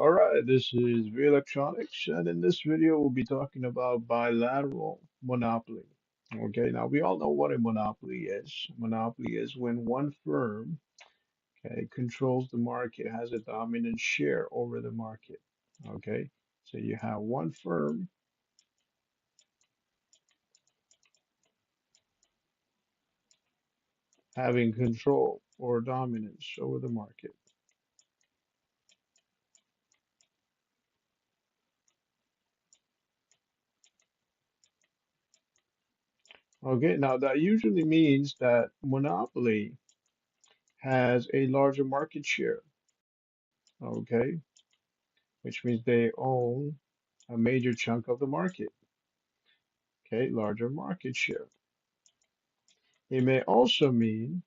All right, this is V Electronics, and in this video, we'll be talking about bilateral monopoly. Okay, now we all know what a monopoly is. Monopoly is when one firm, okay, controls the market, has a dominant share over the market. Okay, so you have one firm having control or dominance over the market. Okay, now that usually means that monopoly has a larger market share. Okay, which means they own a major chunk of the market, okay, larger market share. It may also mean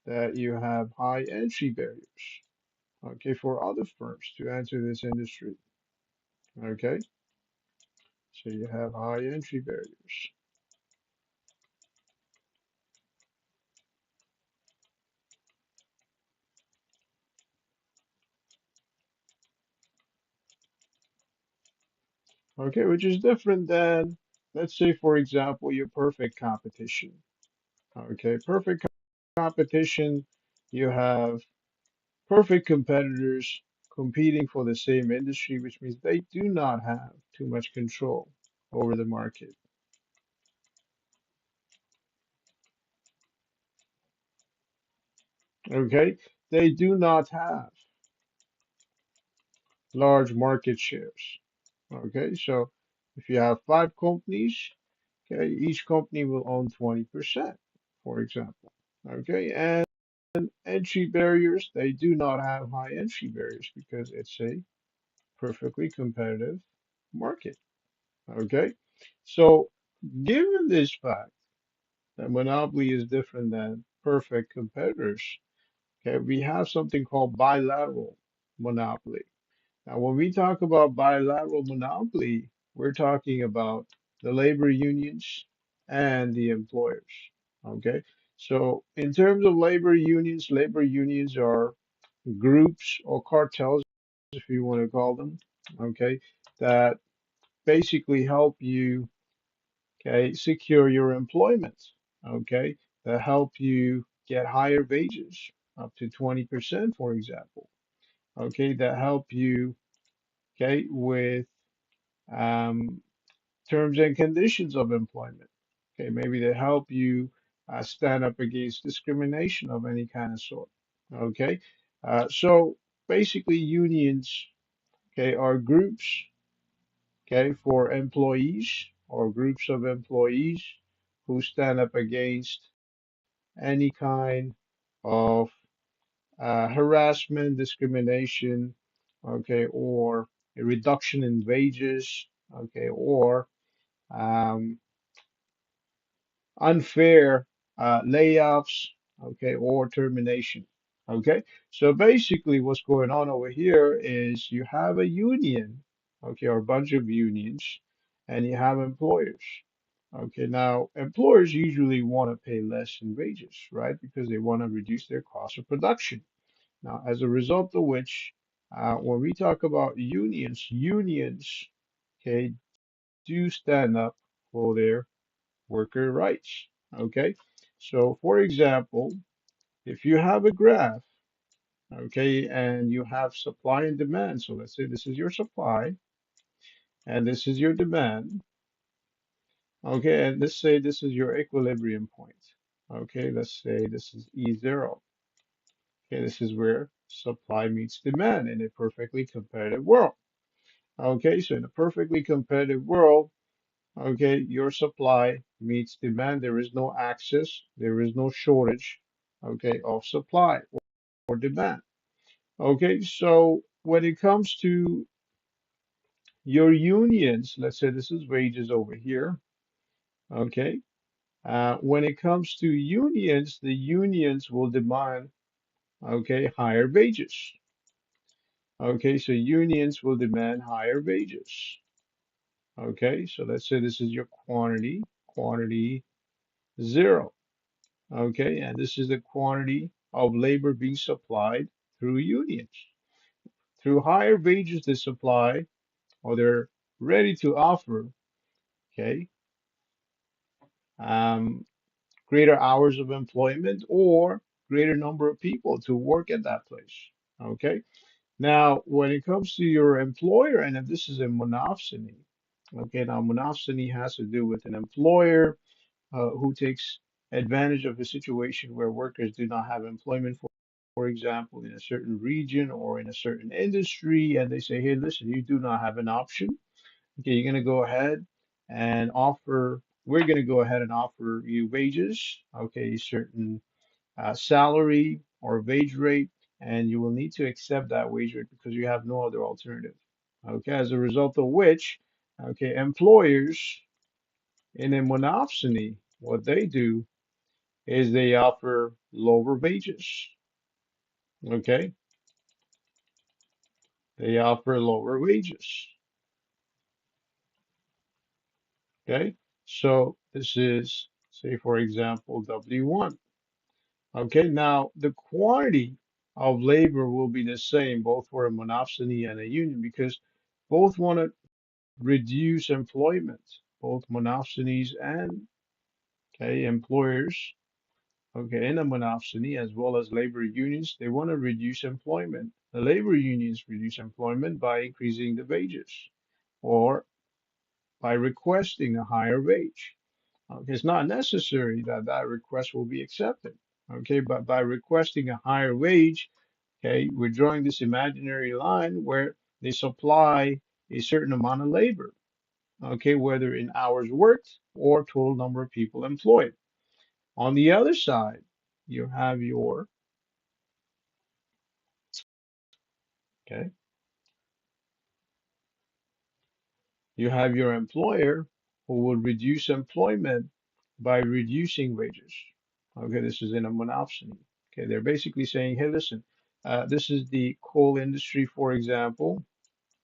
that you have high entry barriers, okay, for other firms to enter this industry, okay? So you have high entry barriers. Okay, which is different than, let's say, for example, your perfect competition. Okay, perfect competition, you have perfect competitors competing for the same industry, which means they do not have too much control over the market. Okay, they do not have large market shares. Okay, so if you have five companies, okay, each company will own 20%, for example. Okay, and entry barriers, they do not have high entry barriers because it's a perfectly competitive market. Okay, so given this fact that monopoly is different than perfect competitors, okay, we have something called bilateral monopoly. Now, when we talk about bilateral monopoly, we're talking about the labor unions and the employers. Okay, so in terms of labor unions are groups or cartels, if you want to call them, okay, that basically help you, okay, secure your employment, okay, that help you get higher wages, up to 20%, for example, okay, that help you, okay, with um, terms and conditions of employment. Okay, maybe they help you stand up against discrimination of any kind of sort. Okay, so basically, unions, okay, are groups, okay, for employees or groups of employees who stand up against any kind of harassment, discrimination, okay, or a reduction in wages, okay, or um, unfair layoffs, okay, or termination. Okay, so basically, what's going on over here is you have a union, okay, or a bunch of unions, and you have employers. Okay, now employers usually want to pay less in wages, right? Because they want to reduce their cost of production. Now, as a result of which, when we talk about unions, okay, do stand up for their worker rights. Okay, so for example, if you have a graph, okay, and you have supply and demand, so let's say this is your supply and this is your demand, okay, and let's say this is your equilibrium point. Okay, let's say this is E0. Okay, this is where supply meets demand in a perfectly competitive world. Okay, so in a perfectly competitive world, okay, your supply meets demand. There is no excess, there is no shortage, okay, of supply or demand. Okay, so when it comes to your unions, let's say this is wages over here, okay, when it comes to unions, the unions will demand, okay, higher wages. Okay, so unions will demand higher wages. Okay, so let's say this is your quantity zero. Okay, and this is the quantity of labor being supplied through unions. Through higher wages they supply or they're ready to offer, okay, um, greater hours of employment or greater number of people to work at that place. Okay. Now, when it comes to your employer, and if this is a monopsony, okay, now monopsony has to do with an employer who takes advantage of a situation where workers do not have employment, for example, in a certain region or in a certain industry, and they say, hey, listen, you do not have an option. Okay, you're going to go ahead and offer, we're going to go ahead and offer you wages, okay, certain salary or wage rate, and you will need to accept that wage rate because you have no other alternative. Okay, as a result of which, okay, employers in a monopsony, what they do is they offer lower wages. Okay, they offer lower wages. Okay, so this is, say, for example, W1. Okay, now the quantity of labor will be the same both for a monopsony and a union because both want to reduce employment, both monopsonies and okay, employers, okay, in a monopsony as well as labor unions, they want to reduce employment. The labor unions reduce employment by increasing the wages or by requesting a higher wage. It's not necessary that that request will be accepted. Okay, but by requesting a higher wage, okay, we're drawing this imaginary line where they supply a certain amount of labor, okay, whether in hours worked or total number of people employed. On the other side, you have your, okay, you have your employer who will reduce employment by reducing wages. Okay, this is in a monopsony. Okay, they're basically saying, hey, listen, this is the coal industry, for example.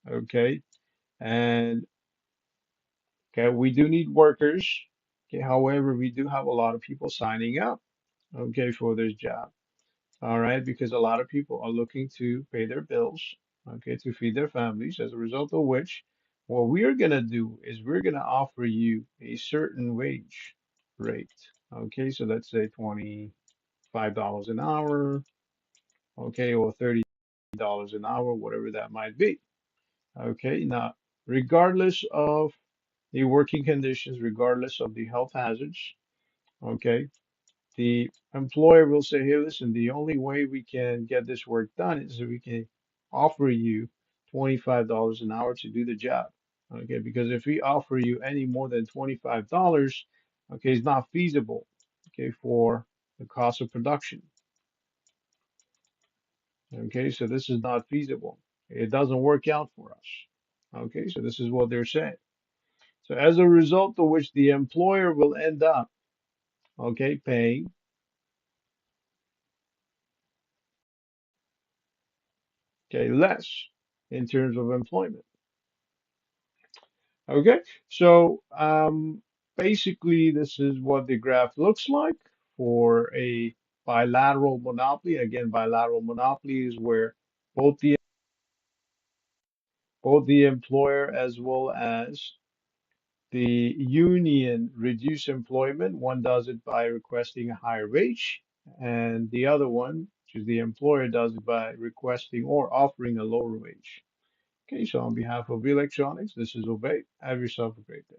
Okay, and okay, we do need workers. Okay, however, we do have a lot of people signing up, okay, for this job. All right, because a lot of people are looking to pay their bills, okay, to feed their families, as a result of which, what we are going to do is we're going to offer you a certain wage rate. Okay, so let's say $25 an hour, okay, or $30 an hour, whatever that might be. Okay, now, regardless of the working conditions, regardless of the health hazards, okay, the employer will say, hey, listen, the only way we can get this work done is if we can offer you $25 an hour to do the job. Okay, because if we offer you any more than $25, okay, it's not feasible, okay, for the cost of production. Okay, so this is not feasible. It doesn't work out for us. Okay, so this is what they're saying. So as a result of which the employer will end up, okay, paying, okay, less in terms of employment. Okay, so basically, this is what the graph looks like for a bilateral monopoly. Again, bilateral monopoly is where both the employer as well as the union reduce employment. One does it by requesting a higher wage, and the other one, which is the employer, does it by requesting or offering a lower wage. Okay, so on behalf of Electronics, this is Obey. Have yourself a great day.